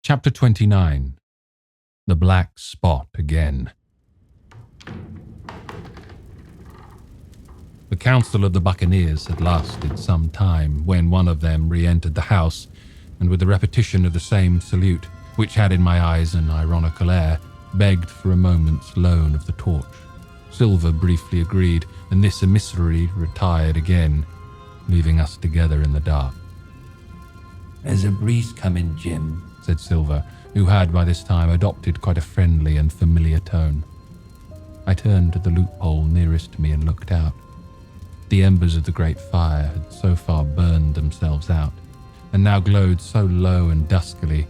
Chapter 29. The Black Spot Again. The council of the buccaneers had lasted some time when one of them re-entered the house, and with the repetition of the same salute, which had in my eyes an ironical air, begged for a moment's loan of the torch. Silver briefly agreed, and this emissary retired again, leaving us together in the dark. "There's a breeze coming, Jim," said Silver, who had by this time adopted quite a friendly and familiar tone. I turned to the loophole nearest me and looked out. The embers of the great fire had so far burned themselves out, and now glowed so low and duskily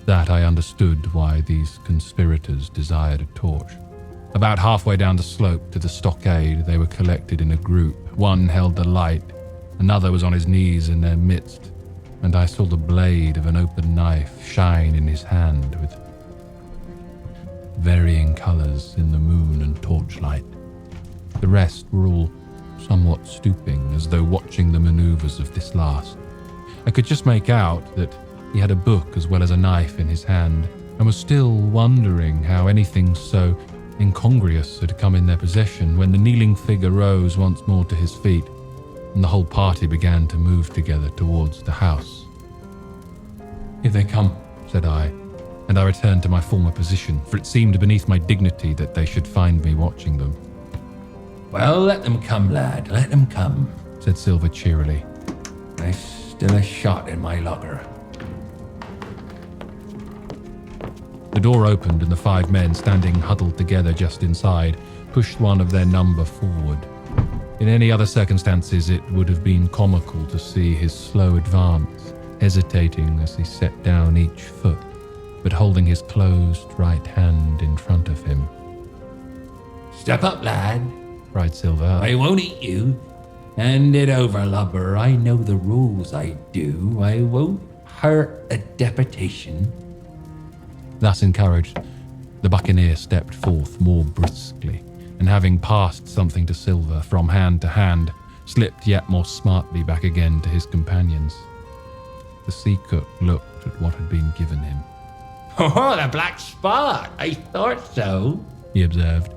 that I understood why these conspirators desired a torch. About halfway down the slope to the stockade, they were collected in a group. One held the light, another was on his knees in their midst, and I saw the blade of an open knife shine in his hand with varying colours in the moon and torchlight. The rest were all somewhat stooping, as though watching the manoeuvres of this last. I could just make out that he had a book as well as a knife in his hand, and was still wondering how anything so incongruous had come in their possession when the kneeling figure rose once more to his feet, and the whole party began to move together towards the house. "Here they come," said I, and I returned to my former position, for it seemed beneath my dignity that they should find me watching them. "Well, let them come, lad, let them come," said Silver cheerily. "There's still a shot in my locker." The door opened, and the 5 men standing huddled together just inside pushed one of their number forward. In any other circumstances, it would have been comical to see his slow advance, hesitating as he set down each foot, but holding his closed right hand in front of him. "Step up, lad," cried Silver. "I won't eat you. Hand it over, lubber. I know the rules, I do. I won't hurt a deputation." Thus encouraged, the buccaneer stepped forth more briskly, and having passed something to Silver from hand to hand, slipped yet more smartly back again to his companions. The sea cook looked at what had been given him. "Oh, the black spot! I thought so," he observed.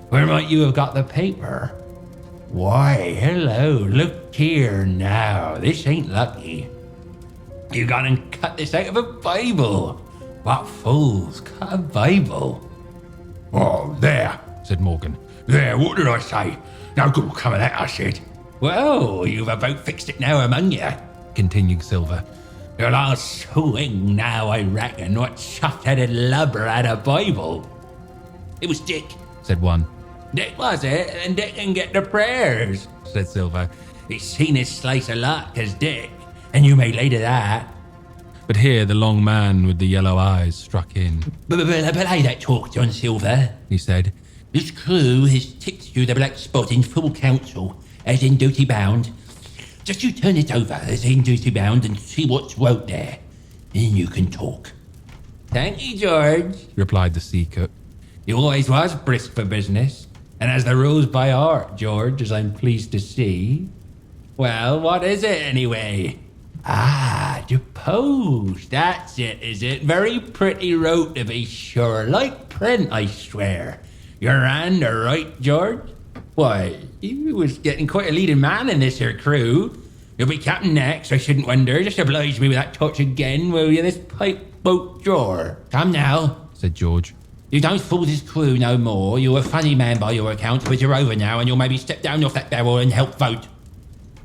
"Where might you have got the paper?" "Why, hello, look here now. This ain't lucky. You gone and cut this out of a Bible. What fools cut a Bible?" "Oh, there," said Morgan. "There, what did I say? No good will come of that, I said." "Well, you've about fixed it now among you," continued Silver. "You'll all swing now, I reckon, what soft-headed lubber had a Bible." "It was Dick," said one. "Dick was it? And Dick can get the prayers," said Silver. "He's seen his slice of luck as Dick, and you may lay to that." But here the long man with the yellow eyes struck in. But I that talk, John Silver," he said. "This crew has tipped you the black spot in full council, as in duty bound. Just you turn it over as in duty bound and see what's wrote there. Then you can talk." "Thank you, George," replied the sea cook. "You always was brisk for business, and has the rules by heart, George, as I'm pleased to see. Well, what is it, anyway?" "Ah, deposed. That's it, is it? Very pretty wrote, to be sure. Like print, I swear. Your hand are right, George? Why, you was getting quite a leading man in this here crew. You'll be captain next, I shouldn't wonder. Just oblige me with that touch again, will you? This pipe boat drawer. Come now," said George. "You don't fool this crew no more. You're a funny man by your account, but you're over now, and you'll maybe step down off that barrel and help vote."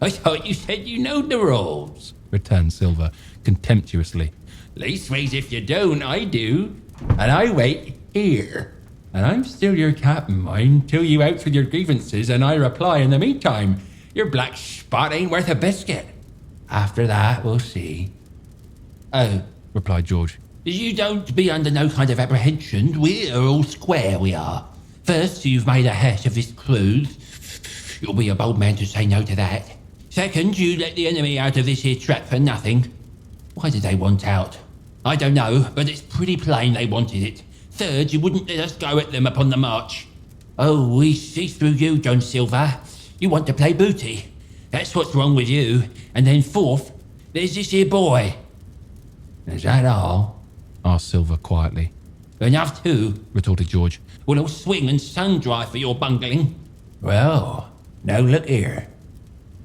"I thought you said you knowed the rules," returned Silver contemptuously. "Leastways, if you don't, I do. And I wait here. And I'm still your captain, mind, till you out with your grievances, and I reply in the meantime. Your black spot ain't worth a biscuit. After that, we'll see." "Oh," replied George, "you don't be under no kind of apprehension. We're all square, we are. First, you've made a hash of this crew. You'll be a bold man to say no to that. Second, you let the enemy out of this here trap for nothing. Why did they want out? I don't know, but it's pretty plain they wanted it. Third, you wouldn't let us go at them upon the march. Oh, we see through you, John Silver. You want to play booty. That's what's wrong with you. And then fourth, there's this here boy." "Is that all?" asked Silver quietly. Enough too, retorted George. Will all swing and sun dry for your bungling? Well, now look here.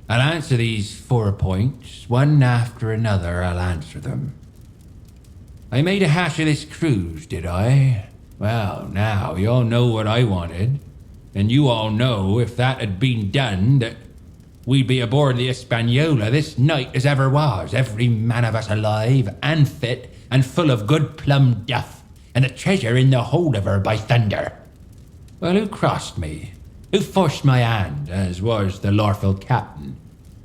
I'll answer these 4 points, one after another I'll answer them. I made a hash of this cruise, did I? Well, now, you all know what I wanted. And you all know, if that had been done, that we'd be aboard the Hispaniola this night as ever was, every man of us alive and fit and full of good plum duff, and the treasure in the hold of her, by thunder. Well, who crossed me? Who forced my hand, as was the lawful captain?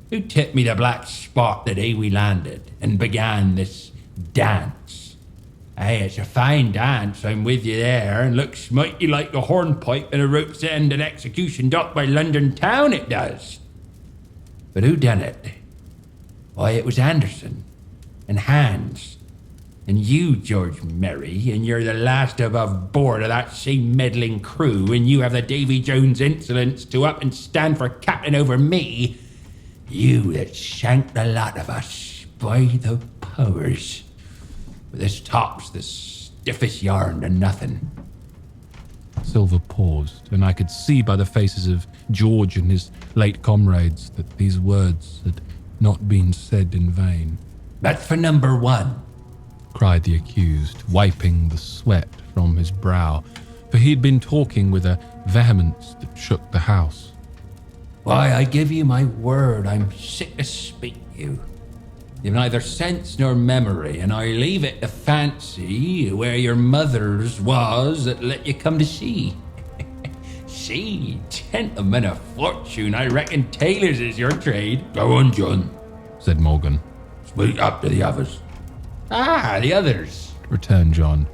Who tipped me the black spot the day we landed and began this dance? Hey, it's a fine dance, I'm with you there, and looks mighty like a hornpipe in a rope's end and execution dock by London town, it does. But who done it? Why, it was Anderson, and Hans, and you, George Merry, and you're the last above board of that same meddling crew, and you have the Davy Jones insolence to up and stand for captain over me. You that shanked the lot of us, by the powers. But this top's the stiffest yarn to nothing. Silver paused, and I could see by the faces of George and his late comrades that these words had not been said in vain. That's for number 1. Cried the accused, wiping the sweat from his brow, for he had been talking with a vehemence that shook the house. Why, I give you my word, I'm sick to speak to you. You've neither sense nor memory, and I leave it to fancy where your mother's was that let you come to sea. See, gentlemen of fortune, I reckon tailors is your trade. Go on, John, said Morgan. Speak up to the others. Ah, the others, returned John.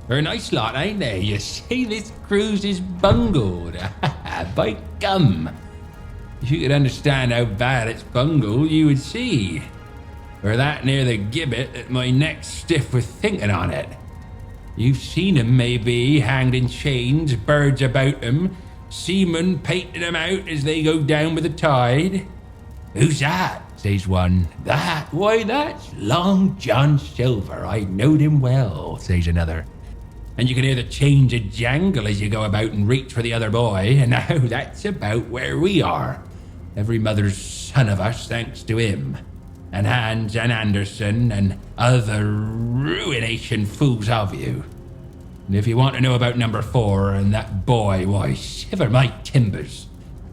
They're a nice lot, ain't they? You see, this cruise is bungled. By gum. If you could understand how bad it's bungled, you would see. We're that near the gibbet that my neck's stiff with thinking on it. You've seen 'em, maybe, hanged in chains, birds about 'em, seamen painting 'em out as they go down with the tide. Who's that? Says one. That? Why, that's Long John Silver. I knowed him well, says another. And you can hear the chains a jangle as you go about and reach for the other boy. And now that's about where we are. Every mother's son of us, thanks to him. And Hans and Anderson and other ruination fools of you. And if you want to know about number 4 and that boy, why, shiver my timbers.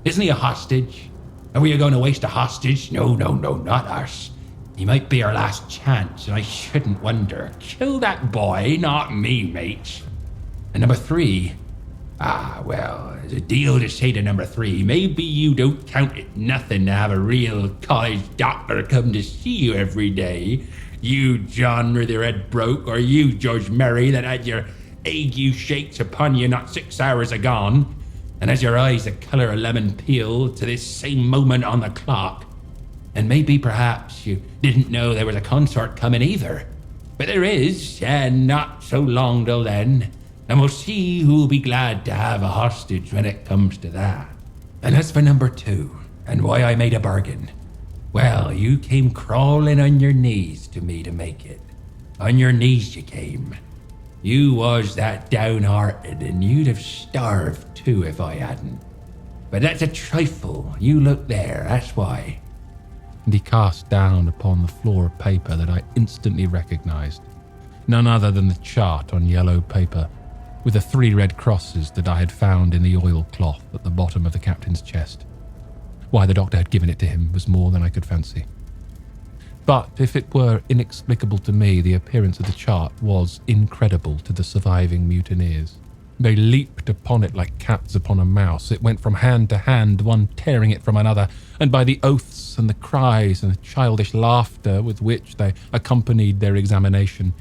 Isn't he a hostage? Are we going to waste a hostage? No, not us. He might be our last chance, and I shouldn't wonder. Kill that boy, not me, mates. And number 3? Ah, well, there's a deal to say to number 3. Maybe you don't count it nothing to have a real college doctor come to see you every day. You, John, with your head broke, or you, George Merry, that had your ague shakes upon you not 6 hours agone, and has your eyes the colour of lemon peel to this same moment on the clock. And maybe perhaps you didn't know there was a consort coming either. But there is, and not so long till then. And we'll see who'll be glad to have a hostage when it comes to that. And as for number 2, and why I made a bargain. Well, you came crawling on your knees to me to make it. On your knees you came. You was that downhearted, and you'd have starved too if I hadn't. But that's a trifle. You look there, that's why. And he cast down upon the floor a paper that I instantly recognized. None other than the chart on yellow paper, with the 3 red crosses that I had found in the oilcloth at the bottom of the captain's chest. Why the doctor had given it to him was more than I could fancy. But if it were inexplicable to me, the appearance of the chart was incredible to the surviving mutineers. They leaped upon it like cats upon a mouse. It went from hand to hand, one tearing it from another, and by the oaths and the cries and the childish laughter with which they accompanied their examination,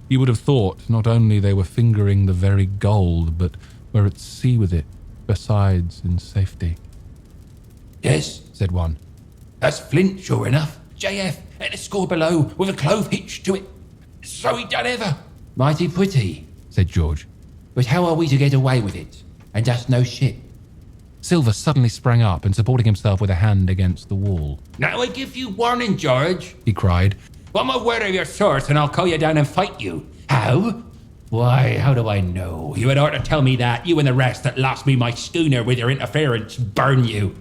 you would have thought not only they were fingering the very gold, but were at sea with it, besides in safety. Yes, said one. That's Flint, sure enough. JF, at the score below, with a clove hitched to it. So he done ever. Mighty pretty, said George. But how are we to get away with it? And just no ship. Silver suddenly sprang up and supporting himself with a hand against the wall. Now I give you warning, George, he cried. One more word of your source and I'll call you down and fight you. How? Why, how do I know? You had ought to tell me that. You and the rest that lost me my schooner with your interference burn you.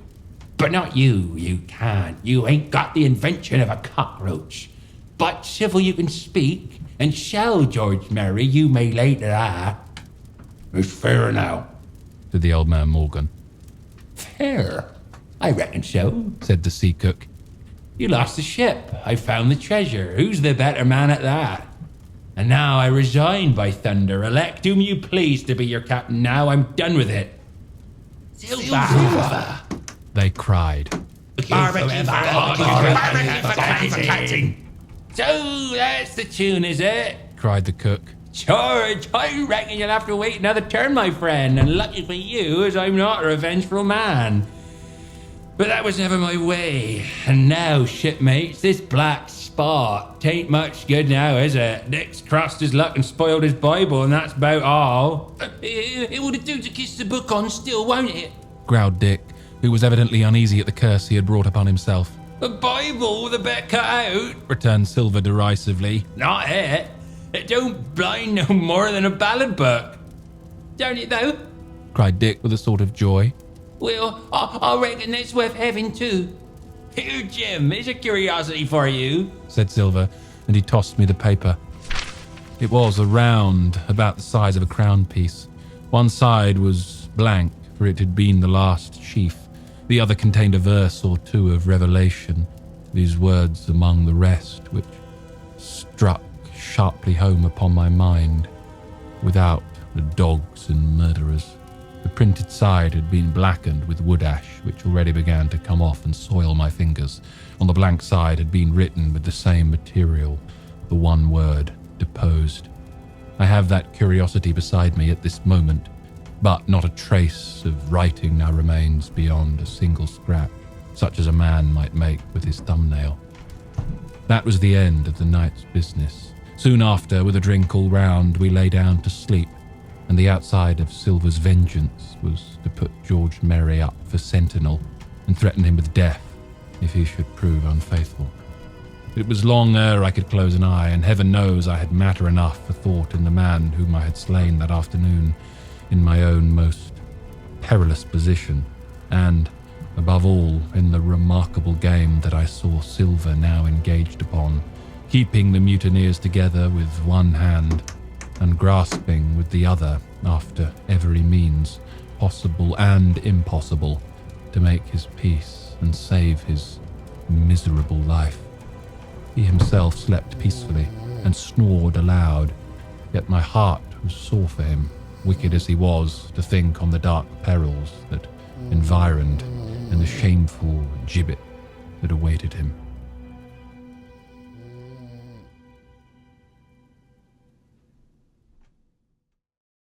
But not you. You can't. You ain't got the invention of a cockroach. But civil you can speak, and shall, George Mary, you may lay to that. It's fair now, said the old man Morgan. Fair? I reckon so, said the sea cook. You lost the ship. I found the treasure. Who's the better man at that? And now I resign, by thunder. Elect whom you please to be your captain now. I'm done with it. Silver! They cried. Barbecue for captain! So that's the tune, is it? Cried the cook. George, I reckon you'll have to wait another turn, my friend. And lucky for you, as I'm not a revengeful man. But that was never my way. And now, shipmates, this black spot tain't much good now, is it? Dick's crossed his luck and spoiled his Bible, and that's about all. It would do to kiss the book on still, won't it? Growled Dick, who was evidently uneasy at the curse he had brought upon himself. A Bible with a bit cut out? Returned Silver derisively. Not it. It don't blind no more than a ballad book. Don't it, though? Cried Dick with a sort of joy. Well, I reckon it's worth having too. Here, Jim, here's a curiosity for you, said Silver, and he tossed me the paper. It was a round, about the size of a crown piece. One side was blank, for it had been the last sheaf. The other contained a verse or two of Revelation, these words among the rest, which struck sharply home upon my mind. Without the dogs and murderers. The printed side had been blackened with wood ash, which already began to come off and soil my fingers. On the blank side had been written with the same material, the one word, deposed. I have that curiosity beside me at this moment, but not a trace of writing now remains beyond a single scratch, such as a man might make with his thumbnail. That was the end of the night's business. Soon after, with a drink all round, we lay down to sleep, and the outside of Silver's vengeance was to put George Merry up for sentinel and threaten him with death if he should prove unfaithful. It was long ere I could close an eye, and heaven knows I had matter enough for thought in the man whom I had slain that afternoon in my own most perilous position, and, above all, in the remarkable game that I saw Silver now engaged upon, keeping the mutineers together with one hand and grasping with the other after every means, possible and impossible, to make his peace and save his miserable life. He himself slept peacefully and snored aloud, yet my heart was sore for him, wicked as he was, to think on the dark perils that environed and the shameful gibbet that awaited him.